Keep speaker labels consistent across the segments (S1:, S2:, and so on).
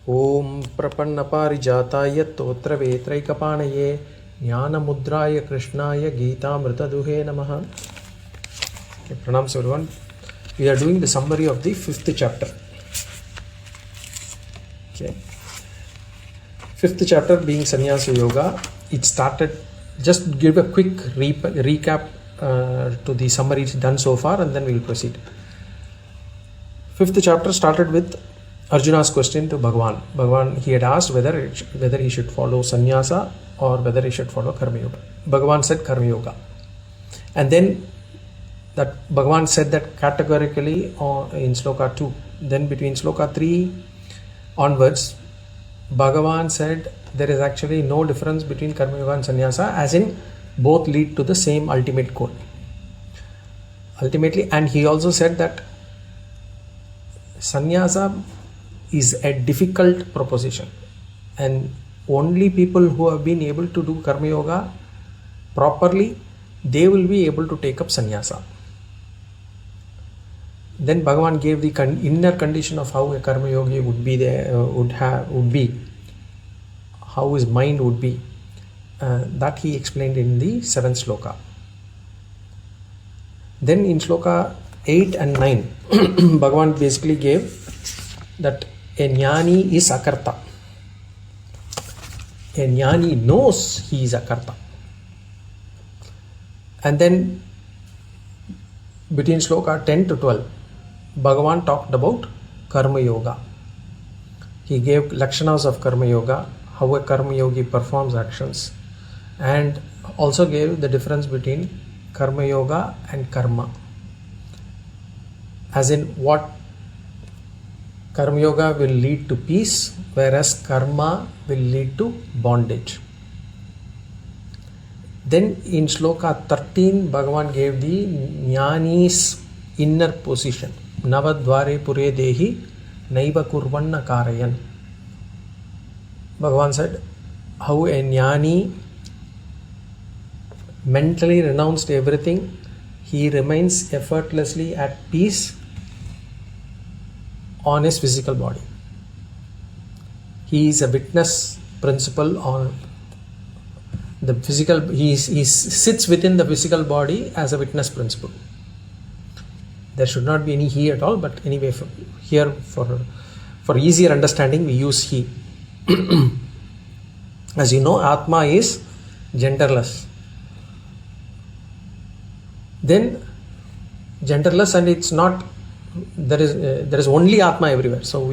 S1: Om Prapannaparijataya Totra Vetraikapanaye Jnana Mudraya Krishnaya Gita Mritaduhe Namaha. Okay, pranams everyone. We are doing the summary of the 5th chapter. Okay. 5th chapter being Sannyasa Yoga. It started, just give a quick recap to the summary done so far, and then we will proceed. 5th chapter started with Arjuna's question to Bhagavan. Bhagavan, he had asked whether he should follow Sannyasa or whether he should follow Karma Yoga. Bhagavan said Karma Yoga. And then that Bhagavan said that categorically in Sloka 2. Then between Sloka 3 onwards, Bhagavan said there is actually no difference between Karma Yoga and Sannyasa, as in both lead to the same ultimate goal. Ultimately, and he also said that Sannyasa is a difficult proposition, and only people who have been able to do Karma Yoga properly, they will be able to take up Sannyasa. Then Bhagavan gave the inner condition of how a Karma Yogi would be how his mind would be. That he explained in the 7th sloka. Then in sloka 8 and 9, Bhagavan basically gave that a Jñānī is akarta. A Jñānī knows he is akarta. And then between sloka 10 to 12, Bhagavan talked about Karma Yoga. He gave Lakṣaṇas of Karma Yoga, how a Karma Yogi performs actions, and also gave the difference between Karma Yoga and Karma. As in, what Karma Yoga will lead to peace, whereas Karma will lead to bondage. Then in Sloka 13, Bhagavan gave the Jñānī's inner position. Navadvare pure dehi naiva kurvanna karayan. Bhagavan said how a Jñānī mentally renounced everything, he remains effortlessly at peace on his physical body. He is a witness principle on the physical, he sits within the physical body as a witness principle. There should not be any he at all, but anyway, here for easier understanding we use he. As you know, Atma is genderless. Then genderless, and it's not, there is only Atma everywhere. So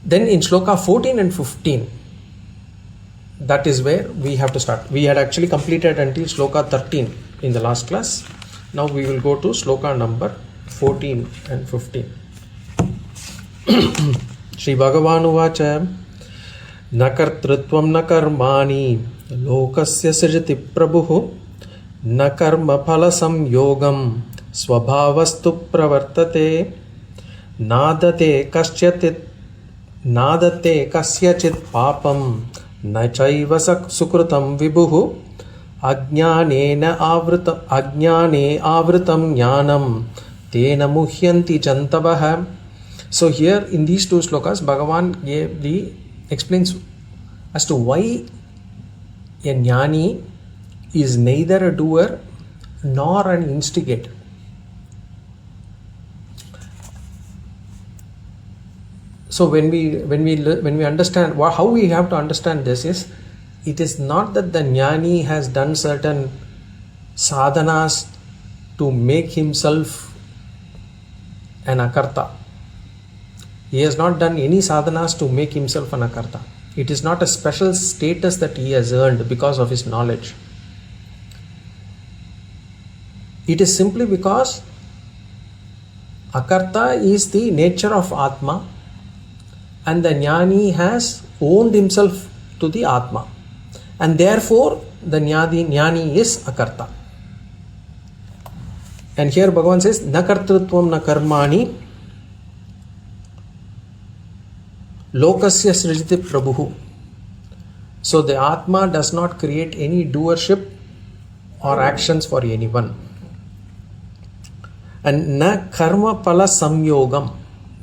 S1: then in Sloka 14 and 15, that is where we have to start. We had actually completed until Sloka 13 in the last class. Now we will go to Sloka number 14 and 15. Shri Bhagavan uvacha na kartrutvam na karmani lokasya srijati prabhu na karma phala samyogam svabhavastu pravartate nadate kasyachit papam na chaiva sukrutam vibhuhu ajñāne āvritam jnānam tena muhyanti jantavah. So here in these two slokas, Bhagavan explains as to why a Jñānī is neither a doer nor an instigator. So when we understand how we have to understand this is, it is not that the Jñānī has done certain sadhanas to make himself an akarta. He has not done any sadhanas to make himself an akarta. It is not a special status that he has earned because of his knowledge. It is simply because akarta is the nature of Atma, and the Jñānī has owned himself to the Atma, and therefore the Jñānī is akarta. And here Bhagavan says na kartrutvam na karmani lokasya srijati prabhu. So the Atma does not create any doership or actions for anyone. And na karma phala samyogam.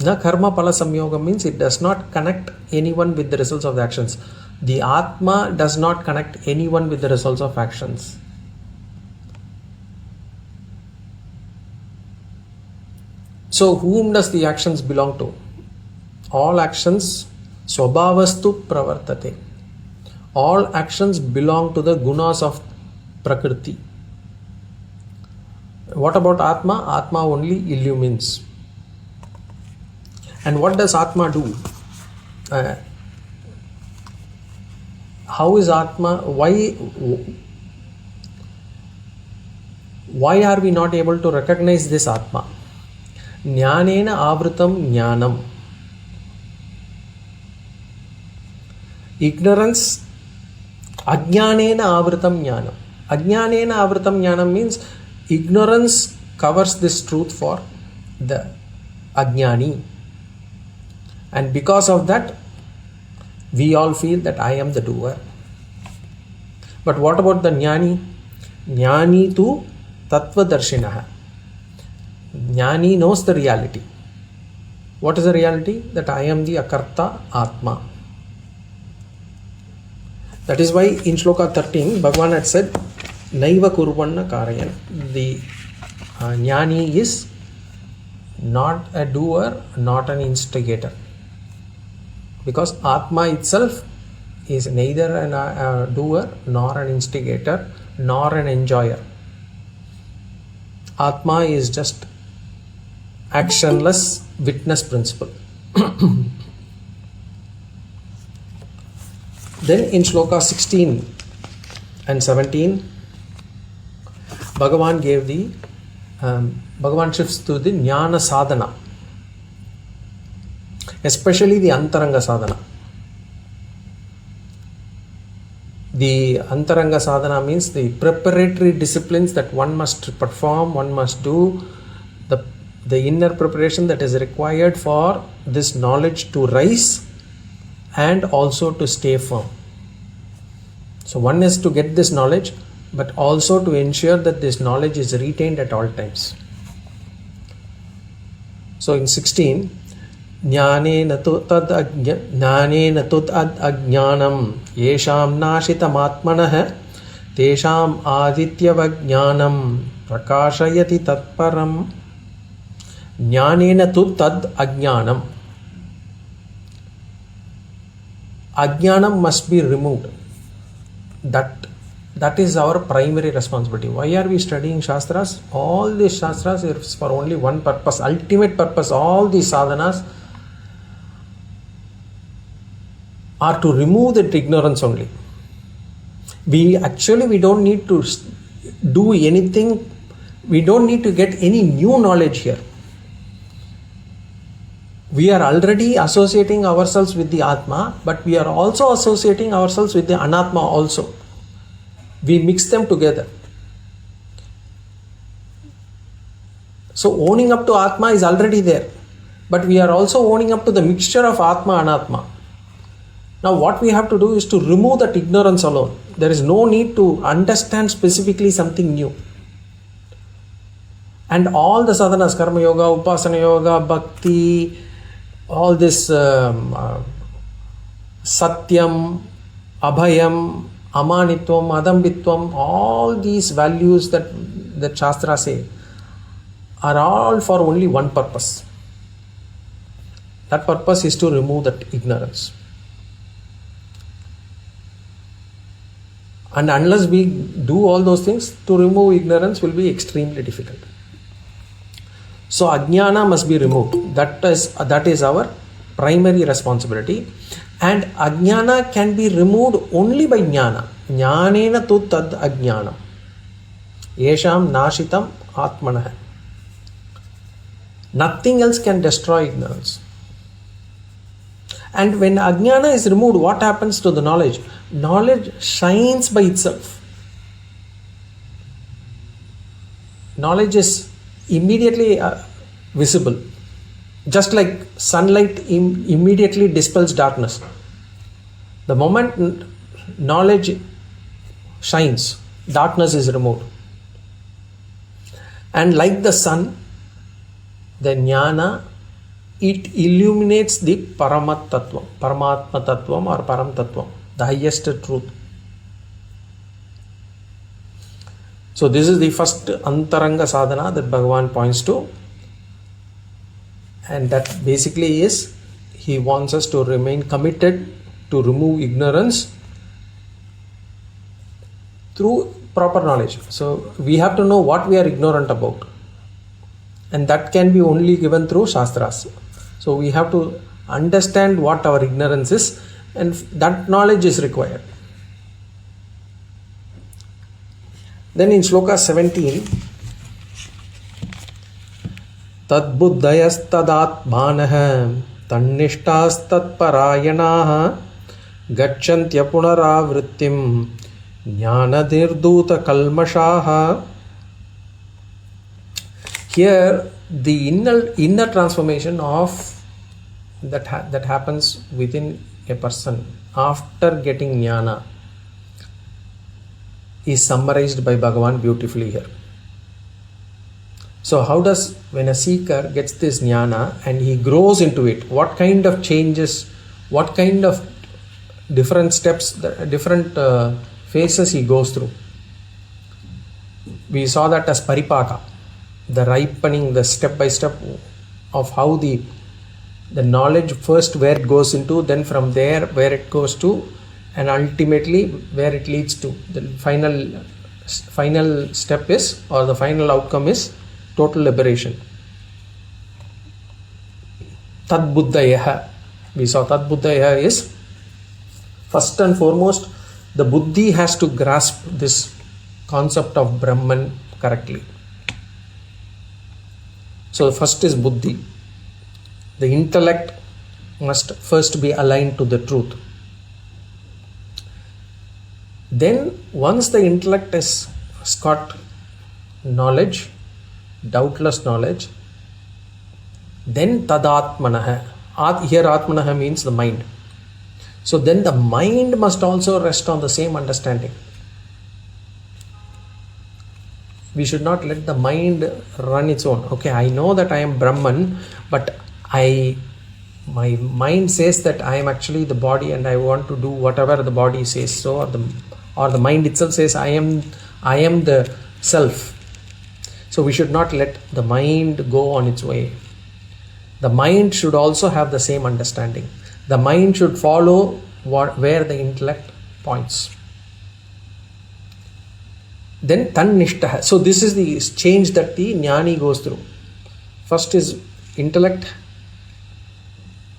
S1: Na karma phala samyoga means it does not connect anyone with the results of the actions. The Atma does not connect anyone with the results of actions. So whom does the actions belong to? All actions swabhavastu pravartate. All actions belong to the gunas of Prakriti. What about Atma? Atma only illumines. And what does Atma do? How is Atma? Why are we not able to recognize this Atma? Jnānena āvṛtam jnānam. Ignorance. Ajñānena āvṛtam jnānam. Ajñānena āvṛtam jnānam means ignorance covers this truth for the Ajñānī. And because of that, we all feel that I am the doer. But what about the Jñānī? Jñānī tu tattva-darshiṇah. Jñānī knows the reality. What is the reality? That I am the akarta Atma. That is why in Shloka 13, Bhagavan had said, Naiva kurvanna karayan. The Jñānī is not a doer, not an instigator. Because Atma itself is neither a doer, nor an instigator, nor an enjoyer. Atma is just actionless witness principle. Then in Shloka 16 and 17, Bhagavan gave the Bhagavan shifts to the Jñāna Sādhana, especially the Antaranga Sadhana. The Antaranga Sadhana means the preparatory disciplines that one must perform, one must do, the inner preparation that is required for this knowledge to rise and also to stay firm. So one is to get this knowledge, but also to ensure that this knowledge is retained at all times. So in 16, Jnānena tu tad-aඥānam yesham naṣṭhāḥ tesham ādityavajñānam prakāṣayati tat-param. Jnānena tu tad-aඥānam. Ajnanam must be removed. That is our primary responsibility. Why are we studying Shastras? All these Shastras is for only one purpose, ultimate purpose. All these sadhanas are to remove that ignorance only. We don't need to do anything. We don't need to get any new knowledge here. We are already associating ourselves with the Atma, but we are also associating ourselves with the Anatma also. We mix them together. So owning up to Atma is already there, but we are also owning up to the mixture of Atma and Anatma. Now what we have to do is to remove that ignorance alone. There is no need to understand specifically something new. And all the sadhanas, karma yoga, upasana yoga, bhakti, all this satyam, abhayam, amanitvam, adambitvam, all these values that Shastra say are all for only one purpose. That purpose is to remove that ignorance. And unless we do all those things, to remove ignorance will be extremely difficult. So ajnana must be removed. That is our primary responsibility. And ajnana can be removed only by jnana. Jnānena tu tad ajnānam. Yesham nashitam atmanaḥ. Nothing else can destroy ignorance. And when ajnana is removed, what happens to the knowledge? Knowledge shines by itself. Knowledge is immediately visible. Just like sunlight immediately dispels darkness. The moment knowledge shines, darkness is removed. And like the sun, the jnana it illuminates the Paramat Tattvam, Paramatma Tattvam or Param Tattvam, the highest truth. So this is the first Antaranga Sadhana that Bhagavan points to, and that basically is he wants us to remain committed to remove ignorance through proper knowledge. So we have to know what we are ignorant about, and that can be only given through Shastras. So we have to understand what our ignorance is, and that knowledge is required. Then in Sloka 17, Tad-buddhayaḥ Tan-niṣṭhāḥ Tat-parāyaṇāḥ Gacchantya Apunarāvṛttim Jnāna Kalmashaha. Here the inner transformation of that happens within a person after getting jnana is summarized by Bhagavan beautifully here. So how does, when a seeker gets this jnana and he grows into it, what kind of changes, what kind of different steps, different phases he goes through? We saw that as paripaka, the ripening, the step by step of how the knowledge first where it goes into, then from there where it goes to, and ultimately where it leads to. The final step is, or the final outcome is, total liberation. Tad-buddhayaḥ. We saw Tad-buddhayaḥ is, first and foremost, the buddhi has to grasp this concept of Brahman correctly. So first is buddhi. The intellect must first be aligned to the truth. Then once the intellect has got knowledge, doubtless knowledge, then Tad-ātmānaḥ. Here Ātmanaḥ means the mind. So then the mind must also rest on the same understanding. We should not let the mind run its own. Okay, I know that I am Brahman, but my mind says that I am actually the body and I want to do whatever the body says so, or the mind itself says I am the self. So we should not let the mind go on its way. The mind should also have the same understanding. The mind should follow where the intellect points. Then Tan-niṣṭhāḥ. So this is the change that the Jñānī goes through. First is intellect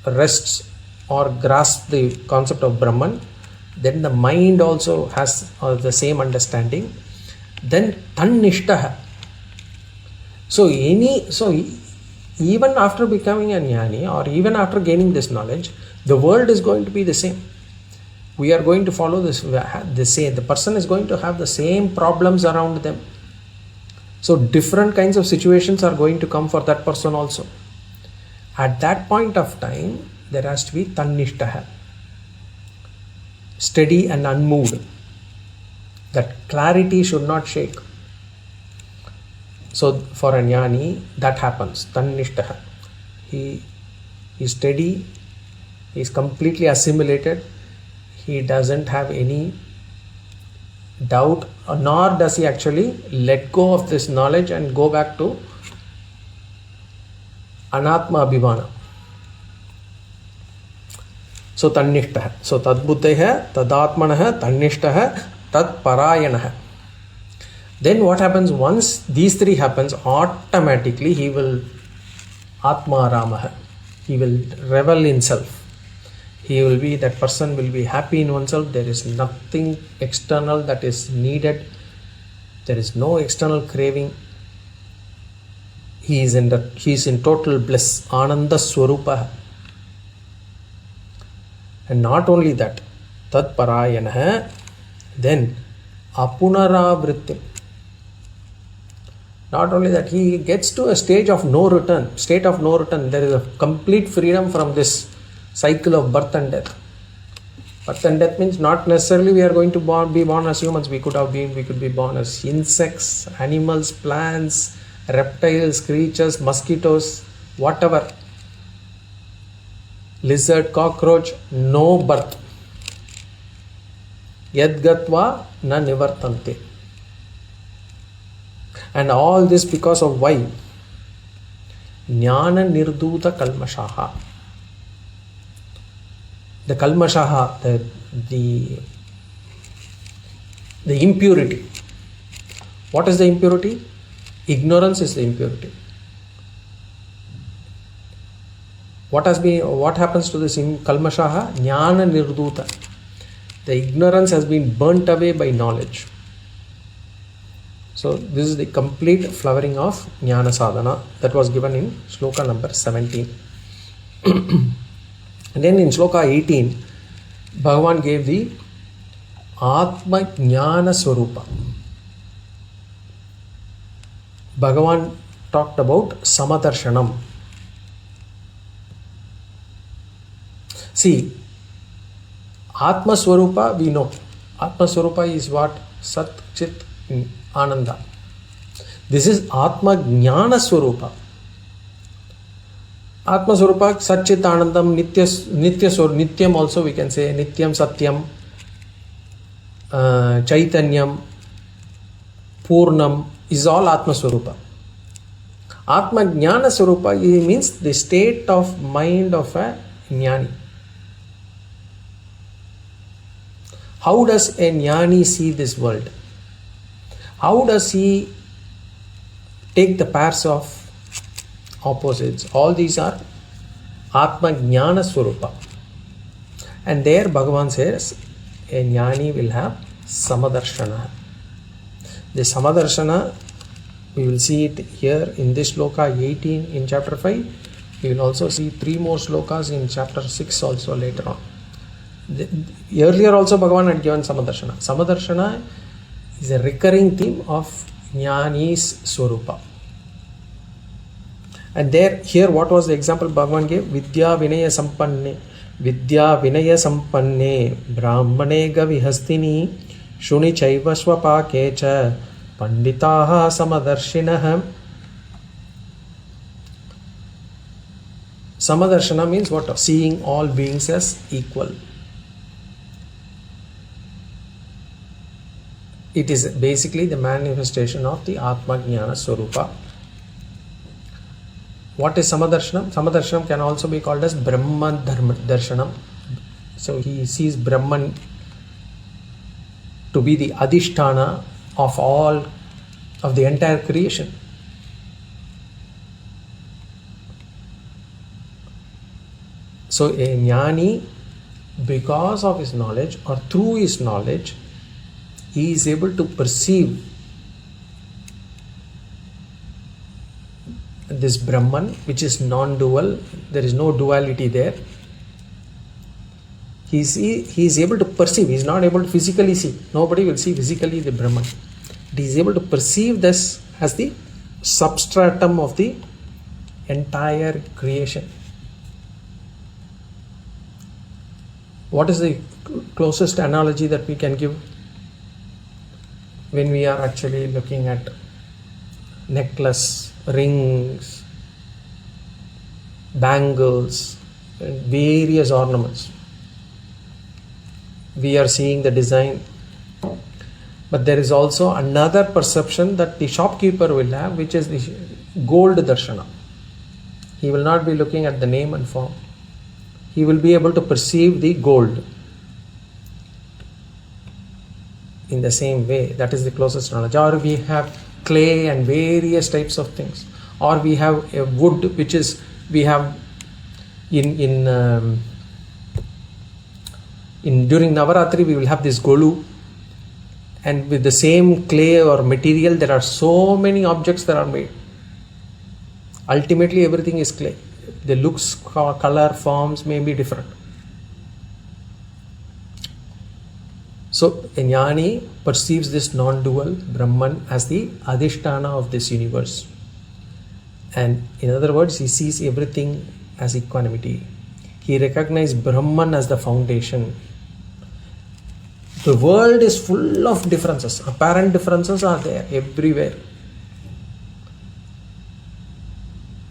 S1: rests or grasps the concept of Brahman. Then the mind also has the same understanding. Then Tan-niṣṭhāḥ. So even after becoming a Jñānī, or even after gaining this knowledge, the world is going to be the same. We are going to follow the same. The person is going to have the same problems around them. So different kinds of situations are going to come for that person also. At that point of time, there has to be Tan-niṣṭhāḥ, steady and unmoved. That clarity should not shake. So for a Jñānī, that happens. Tan-niṣṭhāḥ. He is steady. He is completely assimilated. He doesn't have any doubt, nor does he actually let go of this knowledge and go back to anatma abhimana. So Tan-niṣṭhāḥ. So Tad-buddhayaḥ, Tad-ātmānaḥ, Tan-niṣṭhāḥ, Tat-parāyaṇāḥ. Then what happens once these three happens, automatically he will Ātma-Rāmaḥ. He will revel in self. That person will be happy in oneself. There is nothing external that is needed. There is no external craving. He is in total bliss. Ānanda-Svarūpa. And not only that, Tat-parāyaṇāḥ, then Apunarāvṛtti. Not only that, he gets to a state of no return. There is a complete freedom from this cycle of birth and death. Birth and death means not necessarily we are going to be born as humans. We could be born as insects, animals, plants, reptiles, creatures, mosquitoes, whatever. lizard, cockroach, no birth. Yad gatva na nivartante. And all this because of why? Jnana nirduta kalmashaha. The kalmashaha, the impurity. What is the impurity? Ignorance is the impurity. What happens to this kalmashaha? Jnana nirduta. The ignorance has been burnt away by knowledge. So this is the complete flowering of Jñāna Sādhana that was given in Sloka number 17. And then in Sloka 18, Bhagavan gave the Ātma-Svarūpa. Bhagavan talked about Samadarsanam. See, Ātma-Svarūpa we know. Ātma-Svarūpa is what? Sat, Chit, Ananda. This is Ātma-Jñāna Sārūpa. Ātma-Svarūpa, Sat, Chit, Anandam, Nityam also we can say, Nityam, Satyam, Chaitanyam, Purnam is all Ātma-Svarūpa. Ātma-Jñāna Sārūpa means the state of mind of a Jñāni. How does a Jñāni see this world? How does he take the pairs of opposites? All these are Ātma-Jñāna Sārūpa. And there Bhagavan says, a Jñāni will have Samadarshana. The Samadarshana, we will see it here in this Sloka 18 in chapter 5. We will also see 3 more Slokas in chapter 6 also later on. Earlier also Bhagavan had given Samadarshana. Samadarshana is a recurring theme of Jñāni's Swarupa. And here what was the example Bhagavan gave? Vidya Vinaya Sampanne, Vidya Vinaya Sampanne, Brahmane Gavihastini, Shuni Chaiva Swapakecha, Panditaha Samadarshinaha. Samadarshana means what? Seeing all beings as equal. It is basically the manifestation of the Ātma-Jñāna Sārūpa. What is Samadarsanam? Samadarsanam can also be called as Brahman Darshanam. So he sees Brahman to be the Adhisthana of the entire creation. So a Jñāni, because of his knowledge or through his knowledge, he is able to perceive this Brahman, which is non-dual. There is no duality there. He is able to perceive. He is not able to physically see. Nobody will see physically the Brahman. He is able to perceive this as the substratum of the entire creation. What is the closest analogy that we can give when we are actually looking at necklace, rings, bangles, and various ornaments? We are seeing the design, but there is also another perception that the shopkeeper will have, which is the gold darshana. He will not be looking at the name and form. He will be able to perceive the gold. In the same way, that is the closest knowledge. Or we have clay and various types of things. Or we have a wood, which is, we have during Navaratri we will have this golu, and with the same clay or material there are so many objects that are made. Ultimately everything is clay. The looks, color, forms may be different. So a Jnāni perceives this non-dual Brahman as the Adhisthana of this universe. And in other words, he sees everything as equanimity. He recognizes Brahman as the foundation. The world is full of differences. Apparent differences are there everywhere.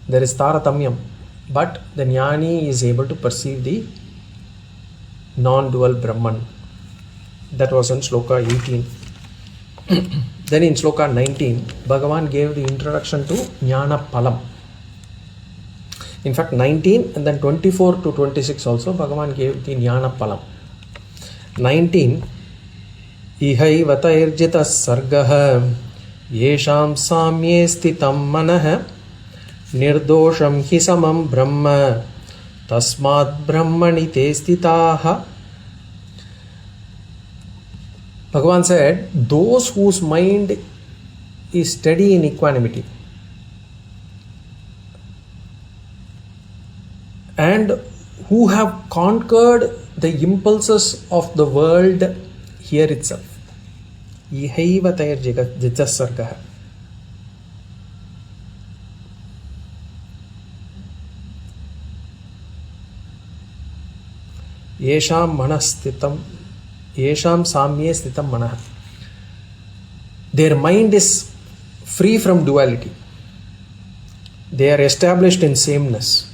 S1: There is taratamyam. but the Jnānī is able to perceive the non-dual Brahman. That was in Sloka 18. Then in Sloka 19, Bhagavan gave the introduction to Jñāna Phalam. In fact, 19 and then 24 to 26 also, Bhagavan gave the Jñāna Phalam. 19, Ihaiva tairjita sargaha yesham samye sthitam manah nirdosham hi samam brahma tasmat brahmani te sthitaha. Bhagavan said, those whose mind is steady in equanimity and who have conquered the impulses of the world here itself. Ihaiva tairjita sargaha. Yesham manasthitam Yesham samye sthitam manah. Their mind is free from duality. They are established in sameness.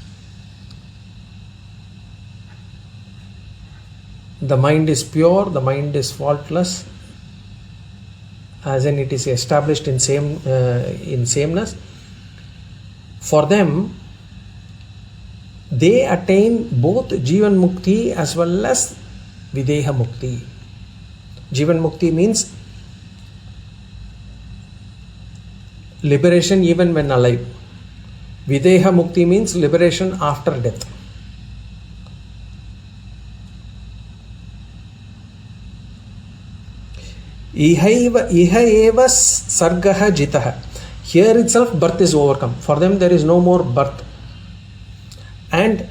S1: The mind is pure, the mind is faultless, as in it is established in sameness. For them, they attain both Jivan Mukti as well as Videha Mukti. Jivan Mukti means liberation even when alive. Videha Mukti means liberation after death. Iha eva sargaha jitaha. Here itself birth is overcome. For them there is no more birth. And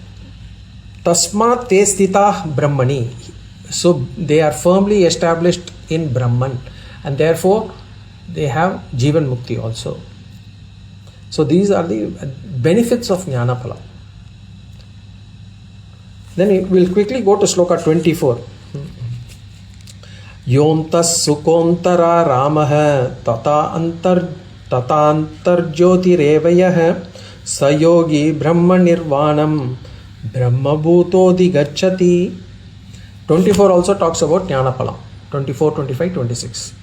S1: tasmat te sthitah brahmani. So they are firmly established in Brahman, and therefore they have Jivan Mukti also. So these are the benefits of Jñāna Phalam. Then we'll quickly go to Sloka 24. Yontas sukontara ramah tatantar jyotirevayah sayogi brahma nirvanam brahma bhutodi gacchati. 24 also talks about Jñāna Phalam. 24, 25, 26.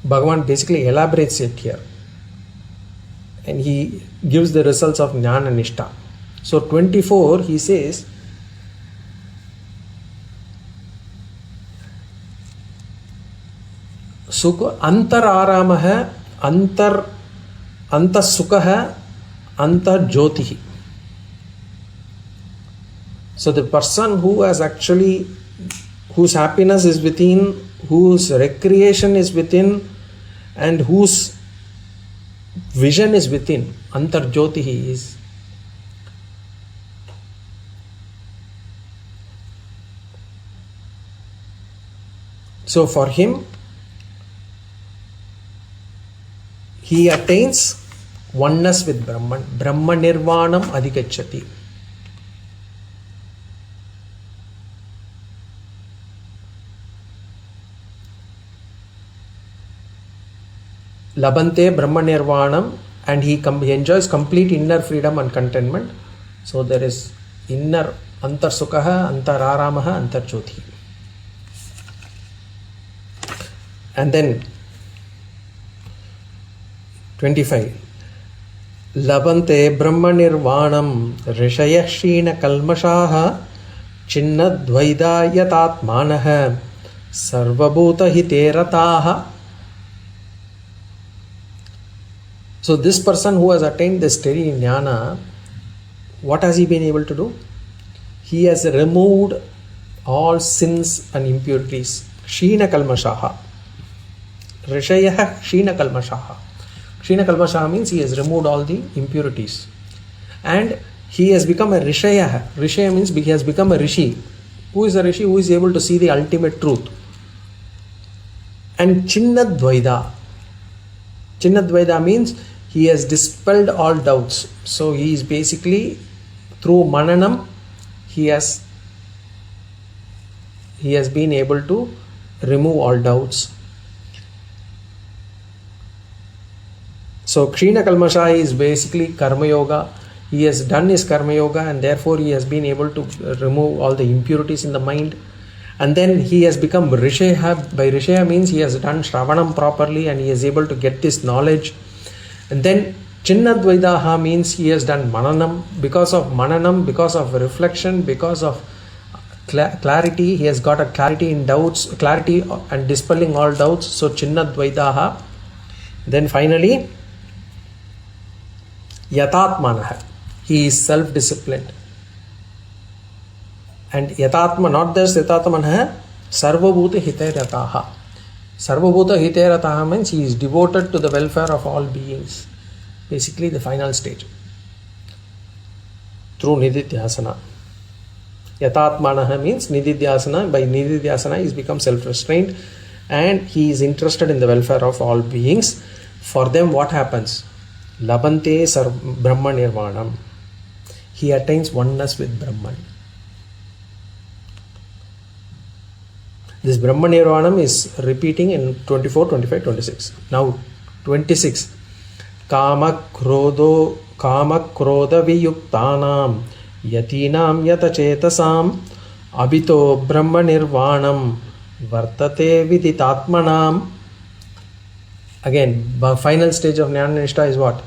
S1: Bhagavan basically elaborates it here. And he gives the results of Jnana Nishtha. So 24 he says, Sukha antar aramah antar sukha antar jyotihi. So the person who has actually, whose happiness is within, whose recreation is within, and whose vision is within, antar jyotihi is. So for him, he attains oneness with Brahman. Brahma nirvanam adhigacchati. Labante Brahma nirvanam, and he enjoys complete inner freedom and contentment. So there is inner antar sukha, antar aramaha, antar jyoti. And then 25. Labante Brahma nirvanam rishaya shina kalmashaha chinna dvaida yatatmanaha sarvabhuta hiterataha. So this person who has attained the steady jnana, what has he been able to do? He has removed all sins and impurities. Shina kalmashaha. Rishayah Shina kalmashaha. Shina kalmashaha means he has removed all the impurities. And he has become a Rishayah. Rishaya means he has become a Rishi. Who is a Rishi? Who is able to see the ultimate truth. And Chinnadvaida. Chinnadvaida means he has dispelled all doubts. So he is basically, through Mananam, he has been able to remove all doubts. So Kshina Kalmasha is basically Karma Yoga. He has done his karma yoga, and therefore he has been able to remove all the impurities in the mind. And then he has become Rishaya. By Rishaya means he has done Shravanam properly and he is able to get this knowledge. And then Chinnadvaidaha means he has done Mananam. Because of Mananam, because of reflection, because of clarity, he has got a clarity in doubts, clarity and dispelling all doubts. So Chinnadvaidaha. Then finally, Ātma-Ātmānaḥ. He is self-disciplined. And Yatatma, not just Ātma-Ātmānaḥ, Sarvabhuta Hitairataha. Sarvabhuta Hitairataha means he is devoted to the welfare of all beings. Basically the final stage. Through Nididhyasana. Yatatmanaha means Nididhyasana. By Nididhyasana he has become self-restrained and he is interested in the welfare of all beings. For them what happens? Labante Brahma Nirvanam. He attains oneness with Brahman. This Brahma Nirvanam is repeating in 24, 25, 26. Now 26. Kama Krodha Viyuktanam Yatinam Yatachetasam Abhito Brahma Nirvanam Vartate Viditatmanam. Again, the final stage of Jnana Nisṭhāḥ is what?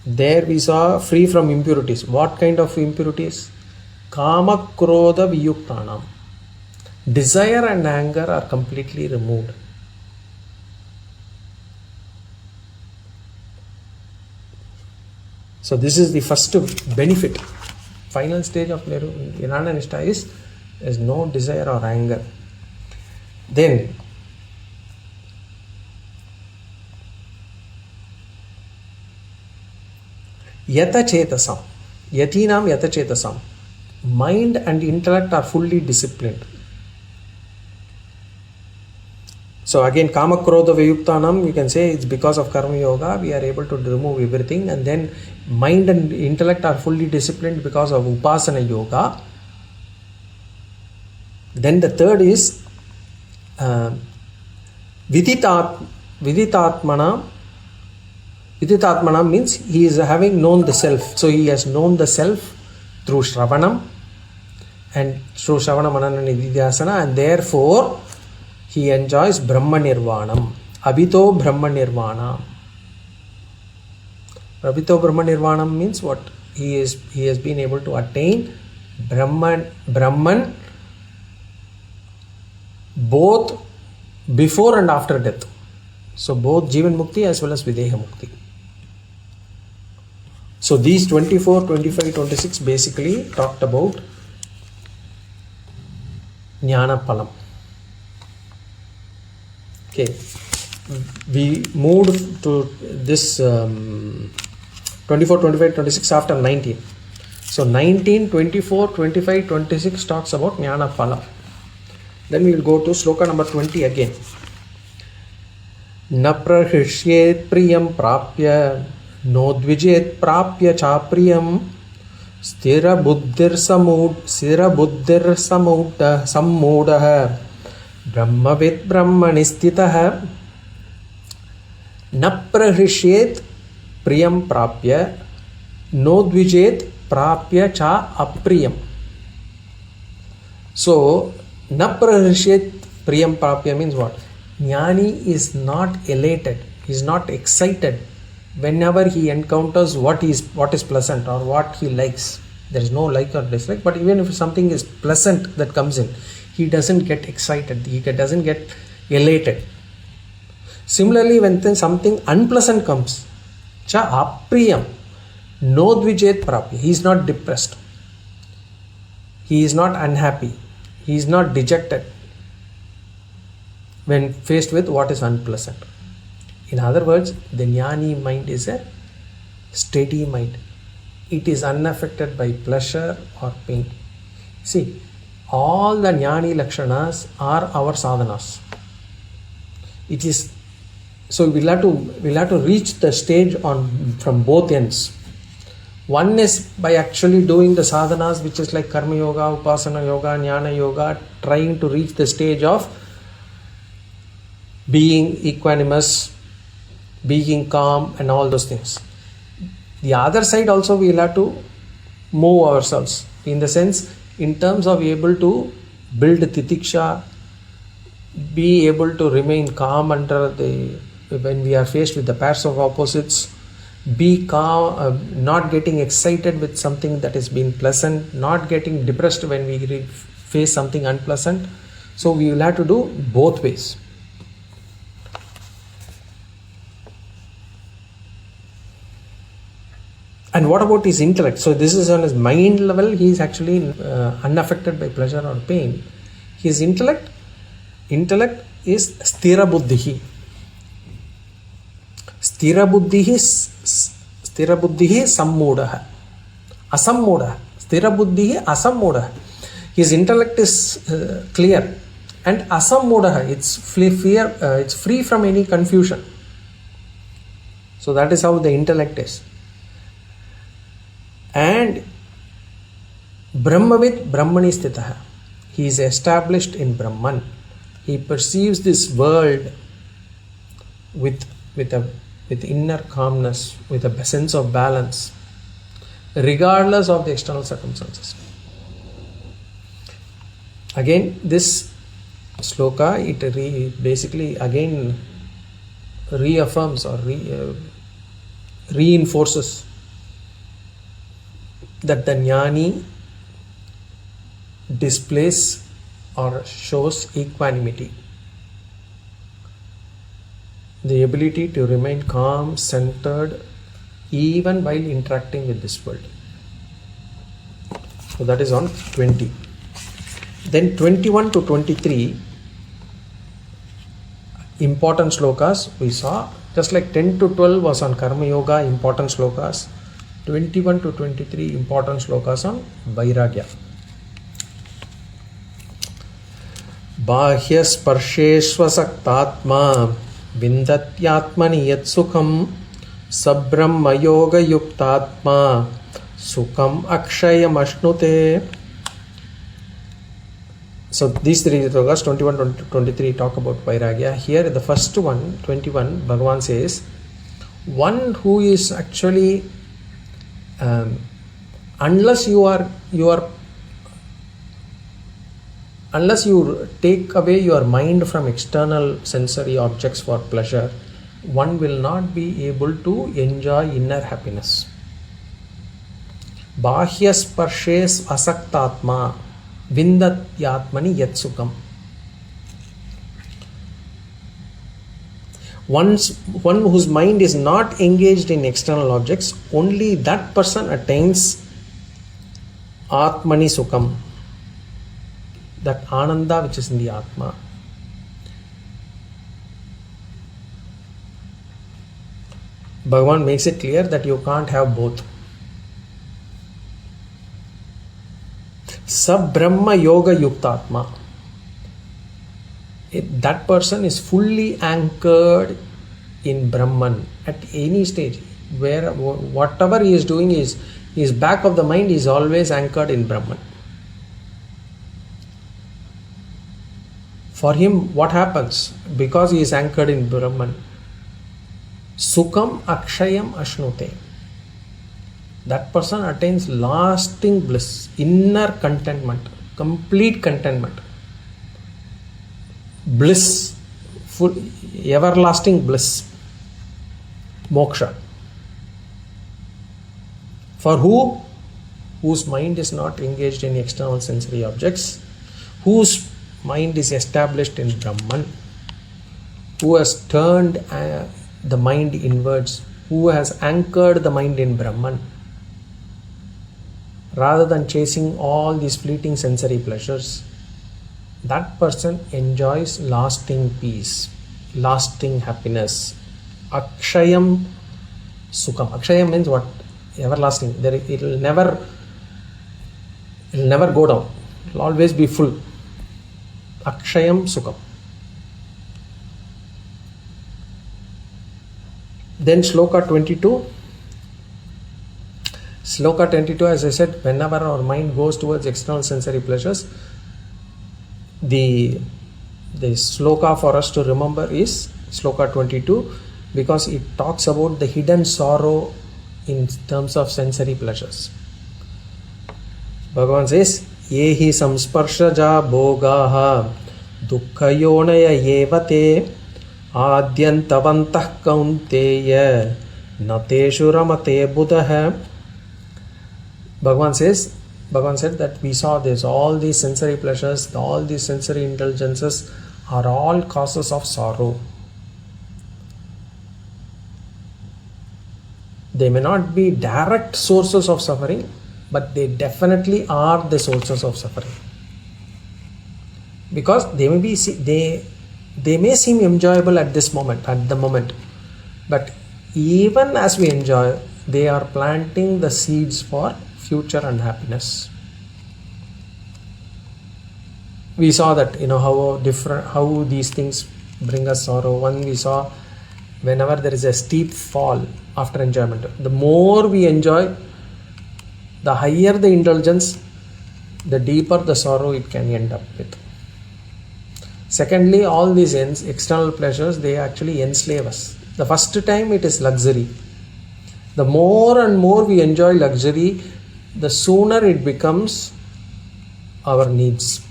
S1: There we saw free from impurities. What kind of impurities? Kama Krodha Viyuktanam. Desire and anger are completely removed. So this is the first benefit. Final stage of Jnana Nisṭhāḥ is no desire or anger. Then Yatachetasam. Yatinam Yatachetasam. Mind and intellect are fully disciplined. So again, Kama Krodha Viyuktanam, you can say it's because of Karma Yoga, we are able to remove everything. And then mind and intellect are fully disciplined because of Upasana Yoga. Then the third is Viditatmana. Viditatmana means he is having known the self. So he has known the self through Shravanam and through Shravana Manana Nididhyasana, and therefore he enjoys Brahma Nirvanam. Abhito Brahma Nirvana. Abhito Brahma Nirvanam means what? He has been able to attain Brahman both before and after death. So both Jivan Mukti as well as Videha Mukti. So these 24, 25, 26 basically talked about Jñāna Phalam. Okay, we moved to this 24, 25, 26 after 19. So 19, 24, 25, 26 talks about Jñāna Phalam. Then we will go to sloka number 20 again. Na prahishyet priyam prapya nodvijet prapya chapriyam stira buddhir sammudah brahmavid brahmanistitah. Na prahishyet priyam prapya nodvijet prapya cha apriyam. So na prahishyet priyam prapya means what? Jnani is not elated, he is not excited whenever he encounters what is pleasant or what he likes. There is no like or dislike, but even if something is pleasant that comes in, he doesn't get excited, he doesn't get elated. Similarly, when something unpleasant comes, cha apriyam, nodvijet prapya, he is not depressed, he is not unhappy, he is not dejected when faced with what is unpleasant. In other words, the Jnāni mind is a steady mind. It is unaffected by pleasure or pain. See, all the Jnāni Lakṣaṇas are our sadhanas. It is so we'll have to reach the stage from both ends. One is by actually doing the sadhanas, which is like Karma Yoga, Upasana Yoga, Jnana Yoga, trying to reach the stage of being equanimous, being calm and all those things. The other side also we will have to move ourselves, in the sense, in terms of able to build titiksha, be able to remain calm when we are faced with the pairs of opposites, be calm, not getting excited with something that has been pleasant, not getting depressed when we face something unpleasant. So we will have to do both ways. And what about his intellect? So this is on his mind level, he is actually unaffected by pleasure or pain. His intellect is sthira buddhihi. Sthira buddhihi sammudaha. Asammudaha. Sthira buddhihi asammudaha. His intellect is clear, and asammudaha, it's free from any confusion. So that is how the intellect is. And Brahmavid Brahmani sthitaha. He is established in Brahman. He perceives this world with inner calmness, with a sense of balance, regardless of the external circumstances. Again, this sloka, it basically again reaffirms or reinforces that the Jñānī displays or shows equanimity, the ability to remain calm, centered, even while interacting with this world. So that is on 20. Then 21 to 23, important slokas we saw. Just like 10 to 12 was on Karma Yoga, important slokas. 21 to 23, important slokas on Vairagya. Bahya sparsheshvasaktātmā vindatyātmani yat sukham sabrahma yoga yuktātmā sukham akshayam ashnute. So these three slokas, 21 to 23, talk about Vairagya. Here the first one, 21, Bhagavan says, one who is actually unless you take away your mind from external sensory objects for pleasure, one will not be able to enjoy inner happiness. Bahya sparshes asaktātmā vindatyātmani yat sukham. One whose mind is not engaged in external objects, only that person attains Ātmani Sukham, that Ananda which is in the Atma. Bhagavan makes it clear that you can't have both. Brahma Yoga Yuktātma. That person is fully anchored in Brahman at any stage. Where whatever he is doing is back of the mind is always anchored in Brahman. For him, what happens? Because he is anchored in Brahman, Sukham Akshayam Ashnute. That person attains lasting bliss, inner contentment, complete contentment. Bliss, full, everlasting bliss, moksha. For who? Whose mind is not engaged in external sensory objects, whose mind is established in Brahman, who has turned the mind inwards, who has anchored the mind in Brahman, rather than chasing all these fleeting sensory pleasures. That person enjoys lasting peace, lasting happiness. Akshayam Sukham. Akshayam means what? Everlasting. It will never go down. It will always be full. Akshayam Sukham. Then Sloka 22. Sloka 22, as I said, whenever our mind goes towards external sensory pleasures, the sloka for us to remember is Sloka 22, because it talks about the hidden sorrow in terms of sensory pleasures. Bhagavan says, Yehi samsparshaja bhogaha dukkayonaya evate adyantavantah kaunteya nateshu ramate buddhayaḥ. Bhagavan said that we saw this, all these sensory pleasures, all these sensory indulgences are all causes of sorrow. They may not be direct sources of suffering, but they definitely are the sources of suffering. Because they may seem enjoyable at the moment, but even as we enjoy, they are planting the seeds for future unhappiness. We saw that, how these things bring us sorrow. One, we saw whenever there is a steep fall after enjoyment, the more we enjoy, the higher the indulgence, the deeper the sorrow it can end up with. Secondly, all these external pleasures, they actually enslave us. The first time it is luxury. The more and more we enjoy luxury, the sooner it becomes our needs.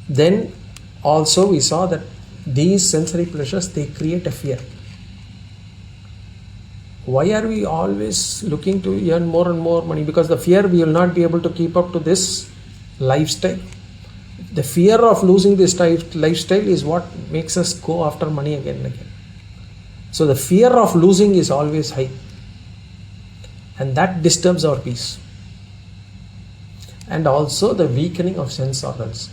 S1: Then also we saw that these sensory pleasures, they create a fear. Why are we always looking to earn more and more money? Because the fear we will not be able to keep up to this lifestyle. The fear of losing this lifestyle is what makes us go after money again and again. So the fear of losing is always high, and that disturbs our peace. And also the weakening of sense organs.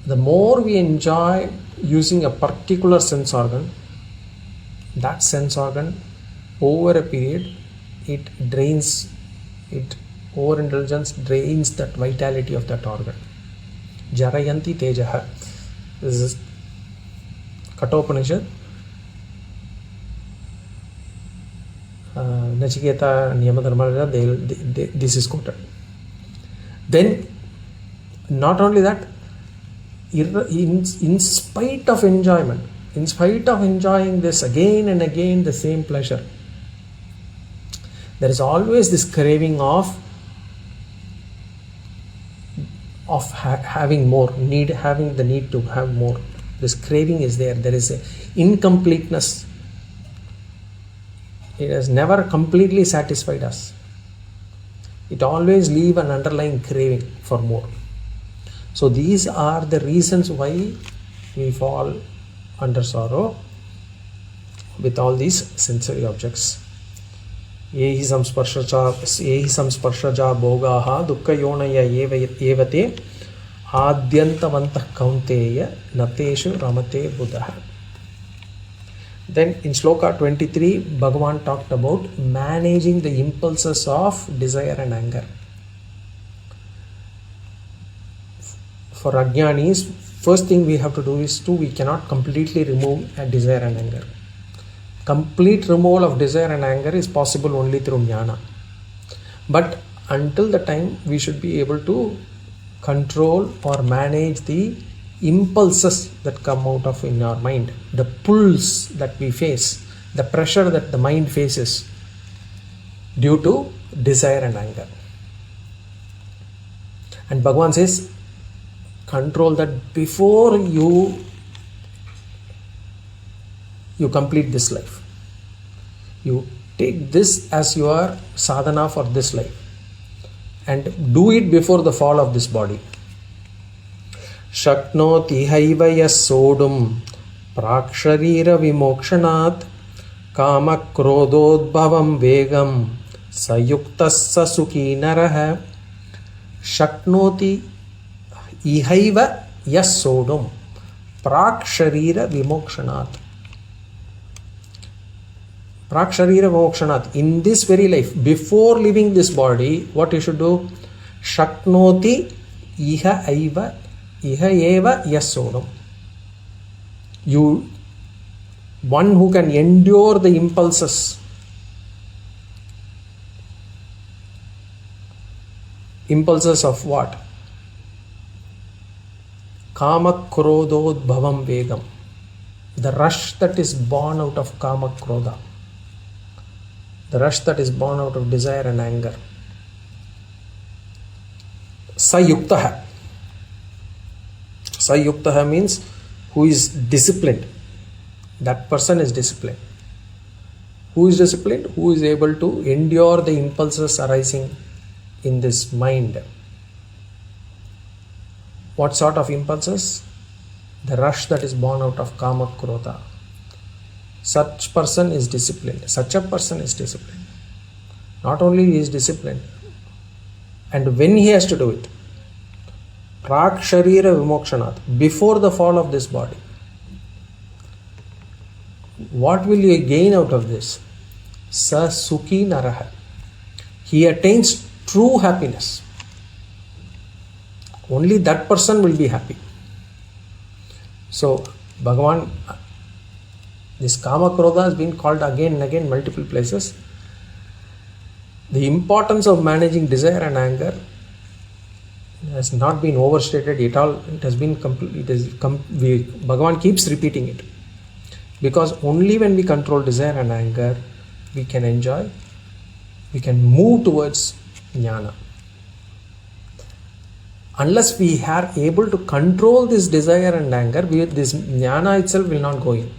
S1: The more we enjoy using a particular sense organ, that sense organ over a period, overindulgence drains that vitality of that organ. Jarayanti tejaha. This is Kathopanishad. Nachiketa Niyamadharma, this is quoted. Then, not only that, in spite of enjoyment, in spite of enjoying this again and again, the same pleasure, there is always this craving of having more, having the need to have more. This craving is there. There is a incompleteness. It has never completely satisfied us. It always leaves an underlying craving for more. So these are the reasons why we fall under sorrow with all these sensory objects. Yehi samsparshaja bhogaha dukkayonaya evate adyantavantah kaunteya nateshu ramate buddhayaḥ. Then in Sloka 23, Bhagavan talked about managing the impulses of desire and anger. For Ajñānis, first thing we have to do is we cannot completely remove a desire and anger. Complete removal of desire and anger is possible only through Jnana. But until the time, we should be able to control or manage the impulses that come out of in our mind, the pulls that we face, the pressure that the mind faces due to desire and anger. And Bhagavan says, control that before you complete this life. You take this as your sadhana for this life and do it before the fall of this body. Shaknoti haiva yasodum praksharira vimokshanat kama krododbhavam vegam sayuktasya sukhi naraha. Shaknoti ihaiva yasodum praksharira vimokshanat. Praksharira vimokshanat. In this very life, before leaving this body, what you should do? Shaknoti iha eva yasodam. One who can endure the impulses. Impulses of what? Kama krododbhavam vegam. the rush that is born out of kama krodha, the rush that is born out of desire and anger. Sayuktaha. Sayuktaha means who is disciplined. That person is disciplined. Who is disciplined? Who is able to endure the impulses arising in this mind. What sort of impulses? The rush that is born out of kama krodha. Such person is disciplined. Such a person is disciplined. Not only he is disciplined, and when he has to do it, prak sharira vimokshanat, before the fall of this body. What will you gain out of this? Sa sukhi naraha. He attains true happiness. Only that person will be happy. So, Bhagavan, this kama krodha has been called again and again multiple places. The importance of managing desire and anger has not been overstated at all. It has been Bhagavan keeps repeating it. Because only when we control desire and anger, we can enjoy, we can move towards jnana. Unless we are able to control this desire and anger, this jnana itself will not go in.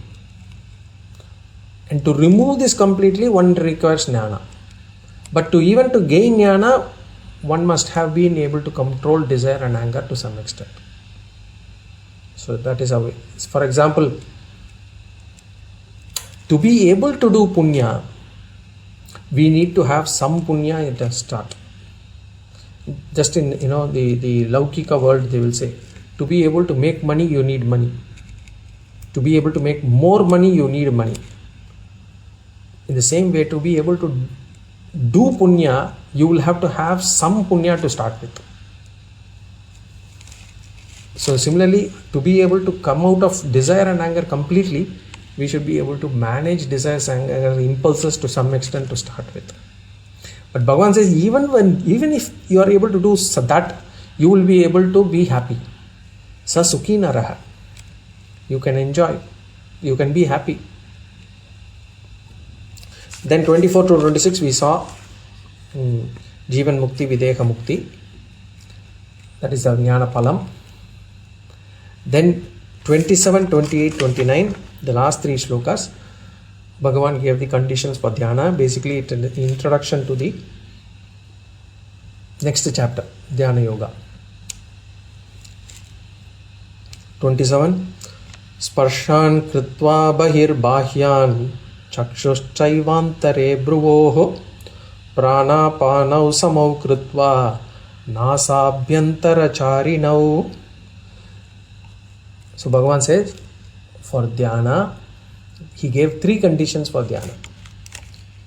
S1: And to remove this completely, one requires jnana. But to gain jnana, one must have been able to control desire and anger to some extent. So that is how. For example, to be able to do punya, we need to have some punya at the start. Just in the Laukika world, they will say, to be able to make money, you need money. To be able to make more money, you need money. In the same way, to be able to do punya, you will have to have some punya to start with. So similarly, to be able to come out of desire and anger completely, we should be able to manage desires and anger impulses to some extent to start with. But Bhagavan says, even if you are able to do that, you will be able to be happy. Sa sukhi naraha. You can enjoy. You can be happy. Then 24 to 26 we saw Jivan Mukti, Videha Mukti. That is the Jñāna Phalam. Then 27, 28, 29, the last three slokas, Bhagavan gave the conditions for dhyana. Basically, it is the introduction to the next chapter, Dhyana Yoga. 27. Sparshan kritva bahir bahyan chakshushchaivantare bhruvoho pranapanau samau kritva nasabhyantara charinau. So Bhagavan says, for dhyana, he gave three conditions for dhyana.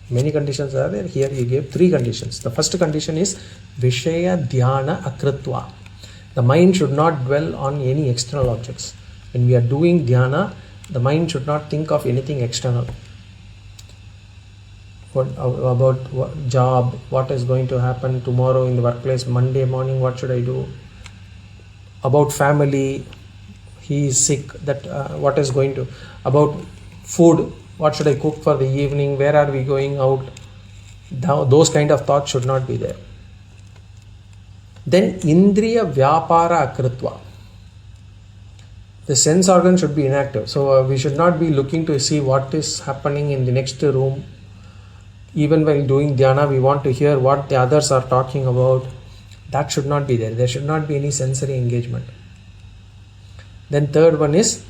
S1: Many conditions are there. Here he gave three conditions. The first condition is Vishaya Dhyana Akritva. The mind should not dwell on any external objects. When we are doing dhyana, the mind should not think of anything external. About job, what is going to happen tomorrow in the workplace, Monday morning, what should I do? About family, he is sick, what is going to, about food, what should I cook for the evening, where are we going out? Those kind of thoughts should not be there. Then Indriya Vyapara Akritva. The sense organ should be inactive. So we should not be looking to see what is happening in the next room. Even while doing dhyana, we want to hear what the others are talking about. That should not be there. There should not be any sensory engagement. Then third one is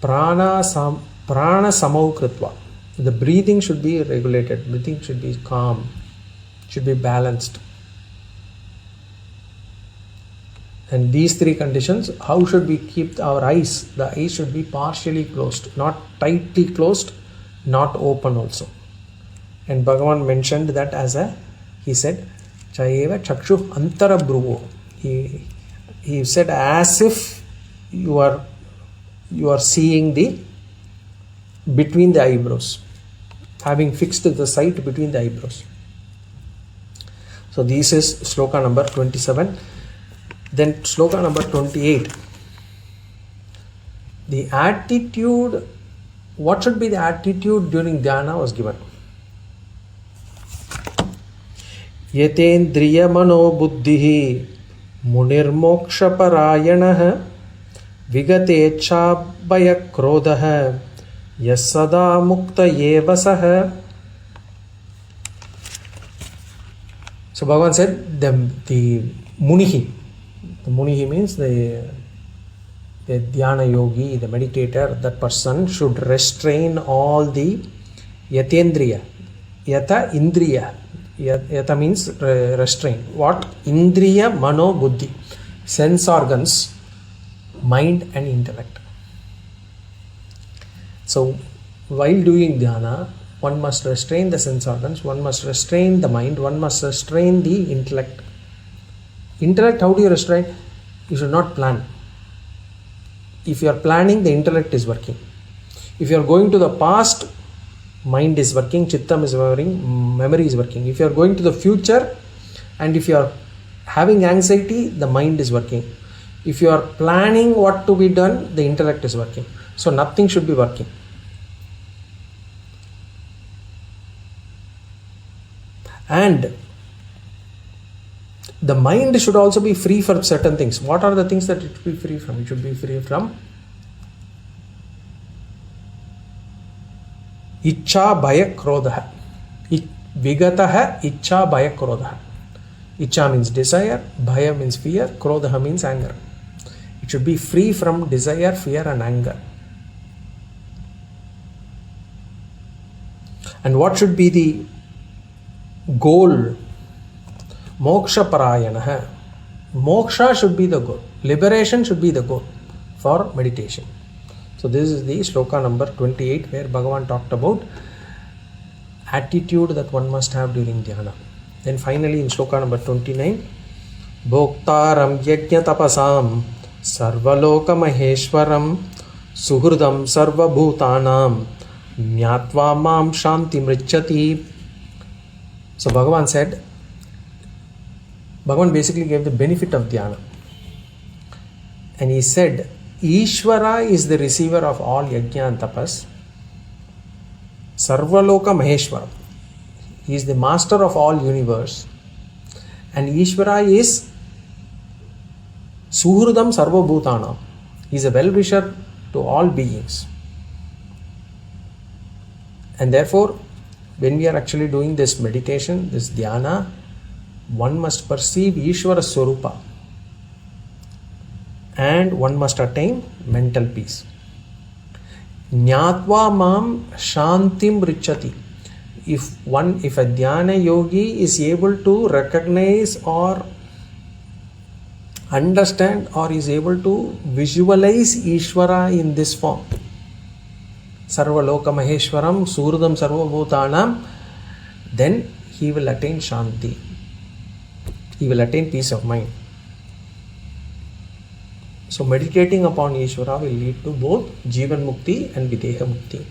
S1: Prana Samau Kritva. The breathing should be regulated. Breathing should be calm. Should be balanced. And these three conditions, how should we keep our eyes? The eyes should be partially closed, not tightly closed, not open also. And Bhagavan mentioned that he said, Chayeva Chakshu Antara Bhruvo. He said as if you are seeing between the eyebrows, having fixed the sight between the eyebrows. So this is sloka number 27. Then sloka number 28. The attitude, what should be the attitude during dhyana was given. Yatendriya mano buddhihi munirmoksha parāyaṇaḥ vigatecha bhaya krodhaḥ yasada mukta eva sah. So Bhagavan said the munihi. The munihi means the dhyana yogi, the meditator, that person should restrain all the yatendriya. Yata indriya. Yata means restrain. What? Indriya mano buddhi. Sense organs, mind and intellect. So while doing dhyana, one must restrain the sense organs, one must restrain the mind, one must restrain the intellect. Intellect, how do you restrain? You should not plan. If you are planning, the intellect is working. If you are going to the past, mind is working, chittam is working, memory is working. If you are going to the future and if you are having anxiety, the mind is working. If you are planning what to be done, the intellect is working. So nothing should be working. And the mind should also be free from certain things. What are the things that it should be free from? It should be free from Iccha bhaya krodhaḥ. Vigataḥ iccha bhaya krodhaḥ. Iccha means desire, bhaya means fear, krodhaḥ means anger. It should be free from desire, fear and anger. And what should be the goal? Moksha parāyaṇaḥ. Moksha should be the goal. Liberation should be the goal for meditation. So this is the sloka number 28, where Bhagavan talked about attitude that one must have during dhyana. Then finally in sloka number 29, Bhoktaram yajña tapasam sarvaloka maheshwaram suhridam sarva bhutanam jñātva mam shanti mriccati. So Bhagavan said, Bhagavan basically gave the benefit of dhyana. And he said, Ishvara is the receiver of all yajna and tapas. Sarvaloka Maheshwara. He is the master of all universe. And Ishvara is Suhridam Sarva Bhutanam. He is a well-wisher to all beings. And therefore, when we are actually doing this meditation, this dhyana, one must perceive Ishvara Swarupa. And one must attain mental peace. Jñātva mam shantim riccati. If a dhyana yogi is able to recognize or understand or is able to visualize Ishvara in this form, Sarvaloka Maheshwaram, Suhridam Sarva Bhutanam, then he will attain Shanti. He will attain peace of mind. So meditating upon Ishvara will lead to both Jivan Mukti and Videha Mukti.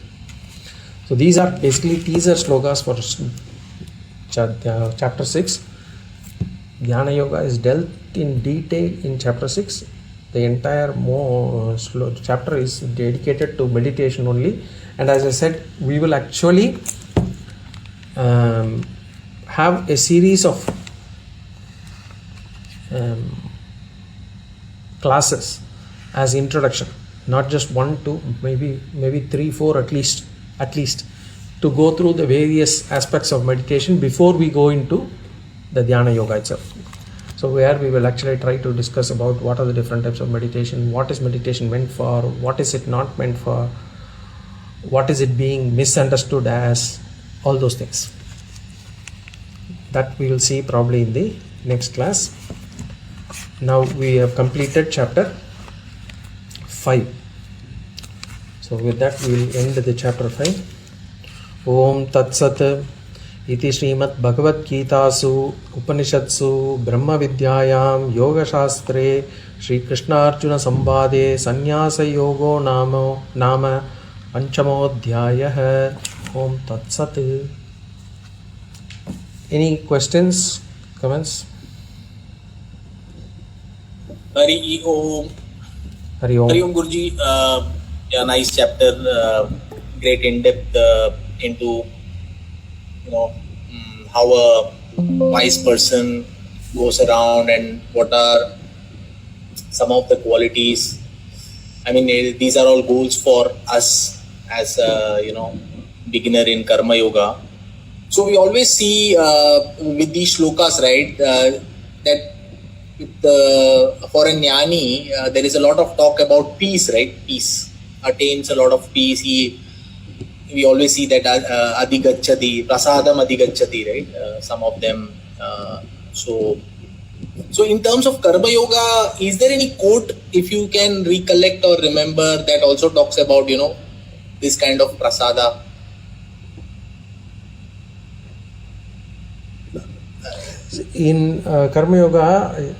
S1: So these are basically teaser slokas for chapter 6. Jnana Yoga is dealt in detail in chapter 6. The entire chapter is dedicated to meditation only. And as I said, we will actually have a series of classes as introduction, not just 1, 2, maybe 3, 4 at least, to go through the various aspects of meditation before we go into the Dhyana Yoga itself. So where we will actually try to discuss about what are the different types of meditation, what is meditation meant for, what is it not meant for, what is it being misunderstood as, all those things. That we will see probably in the next class. Now we have completed chapter 5. So with that we will end the chapter 5. Om Tat Sat Iti Srimad Bhagavad Gitasu Upanishadsu Brahma Vidyayam Yoga Shastre Shri Krishna Arjuna Sambade Sannyasa Yogo Nama Panchamodhyayah. Om Tat Sat. Any questions, comments?
S2: Hari Om.
S1: Hari Om.
S2: Hari Om Guruji. Yeah, nice chapter, great in depth into how a wise person goes around and what are some of the qualities. I mean, these are all goals for us as beginner in karma yoga. So we always see with these shlokas, right, that for a jnani there is a lot of talk about peace, right? Peace, attains a lot of peace. We always see that adhigacchati, prasadam adhigacchati, right? Some of them. So in terms of karma yoga, is there any quote, if you can recollect or remember, that also talks about this kind of prasada?
S1: In karma yoga,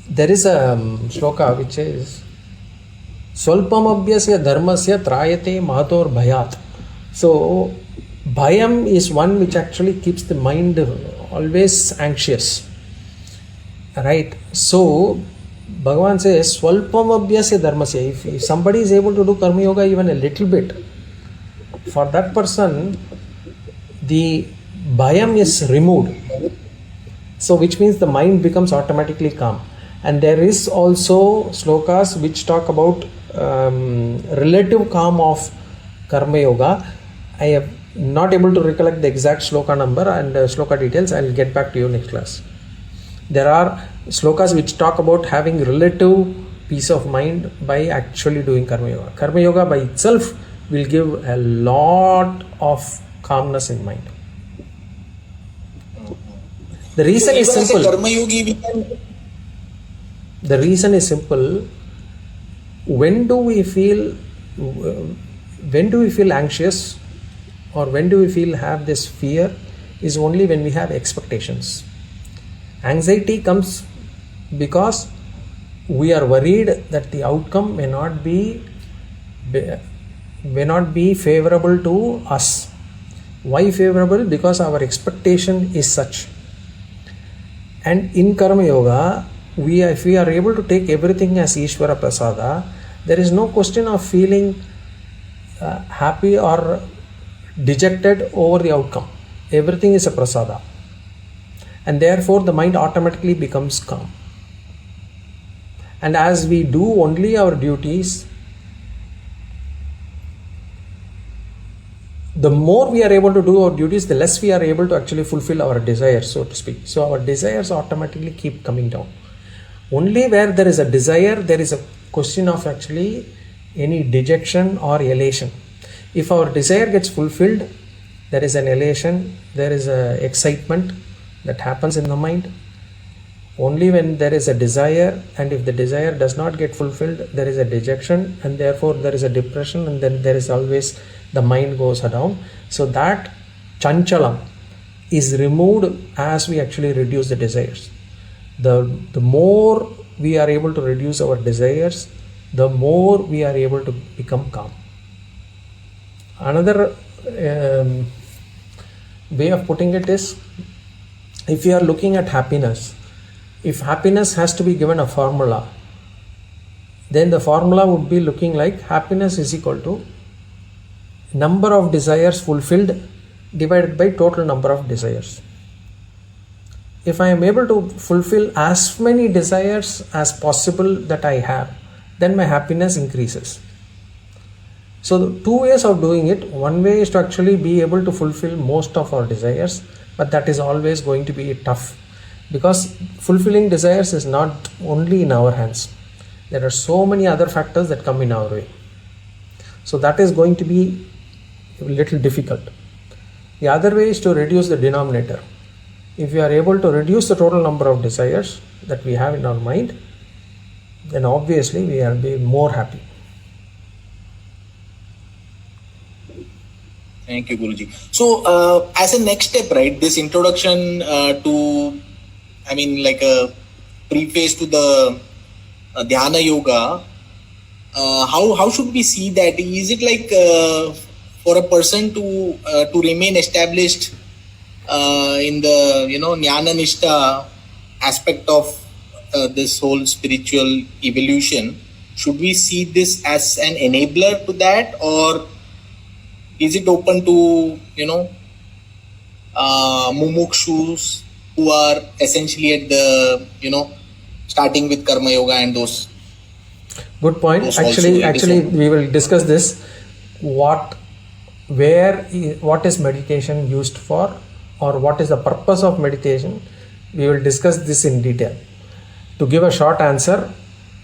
S1: there is a shloka which is Swalpamabhyasya dharmasya trayate mahator bhayat. So bhayam is one which actually keeps the mind always anxious, right? So Bhagavan says Swalpamabhyasya dharmasya. If somebody is able to do karma yoga even a little bit, for that person the bhayam is removed. So which means the mind becomes automatically calm. And there is also slokas which talk about relative calm of karma yoga. I am not able to recollect the exact sloka number and sloka details. I will get back to you next class. There are slokas which talk about having relative peace of mind by actually doing karma yoga. Karma yoga by itself will give a lot of calmness in mind. The reason is simple. The reason is simple. When do we feel anxious, or when do we have this fear, is only when we have expectations. Anxiety comes because we are worried that the outcome may not be favorable to us. Why favorable? Because our expectation is such. And in karma yoga, if we are able to take everything as Ishvara Prasada, there is no question of feeling happy or dejected over the outcome. Everything is a Prasada. And therefore the mind automatically becomes calm. And as we do only our duties, the more we are able to do our duties, the less we are able to actually fulfill our desires, so to speak. So our desires automatically keep coming down. Only where there is a desire, there is a question of actually any dejection or elation. If our desire gets fulfilled, there is an elation, there is an excitement that happens in the mind. Only when there is a desire, and if the desire does not get fulfilled, there is a dejection, and therefore there is a depression, and then there is always the mind goes down. So that chanchalam is removed as we actually reduce the desires. The more we are able to reduce our desires, the more we are able to become calm. Another way of putting it is, if you are looking at happiness, if happiness has to be given a formula, then the formula would be looking like happiness is equal to number of desires fulfilled divided by total number of desires. If I am able to fulfill as many desires as possible that I have, then my happiness increases. So the two ways of doing it. One way is to actually be able to fulfill most of our desires, but that is always going to be tough, because fulfilling desires is not only in our hands. There are so many other factors that come in our way. So that is going to be a little difficult. The other way is to reduce the denominator. If we are able to reduce the total number of desires that we have in our mind, then obviously we will be more happy.
S2: Thank you, Guruji. So, as a next step, right, this introduction like a preface to the Dhyana Yoga, how should we see that? Is it like for a person to remain established in the Jnana-niṣṭhāḥ aspect of this whole spiritual evolution, should we see this as an enabler to that, or is it open to, mumukshus who are essentially at the, starting with karma yoga and those?
S1: Good point.
S2: Those
S1: Actually, we will discuss this. What is meditation used for, or what is the purpose of meditation? We will discuss this in detail. To give a short answer,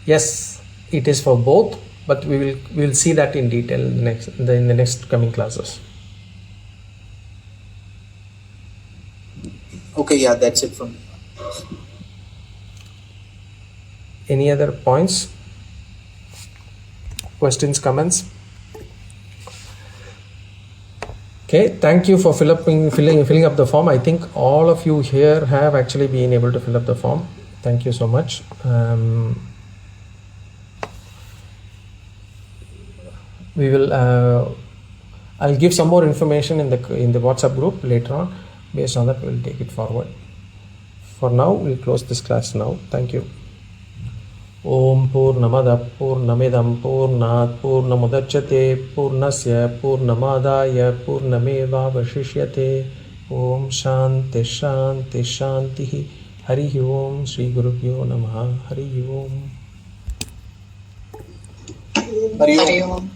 S1: yes, it is for both, but we will see that in detail in the next coming classes.
S2: Okay, yeah, that's it from me.
S1: Any other points? Questions, comments? Okay, thank you for filling up the form. I think all of you here have actually been able to fill up the form. Thank you so much. We will. I'll give some more information in the WhatsApp group later on. Based on that, we will take it forward. For now, we'll close this class now. Thank you. Om Purnamada Purnamidam Purnat Purnamudachyate Purnasya Purnamadaya Purnameva Vashishyate. Om Shanti Shanti Shanti. Hari Om Shri Gurubhyo Namaha. Hari Om.
S2: Hari Om.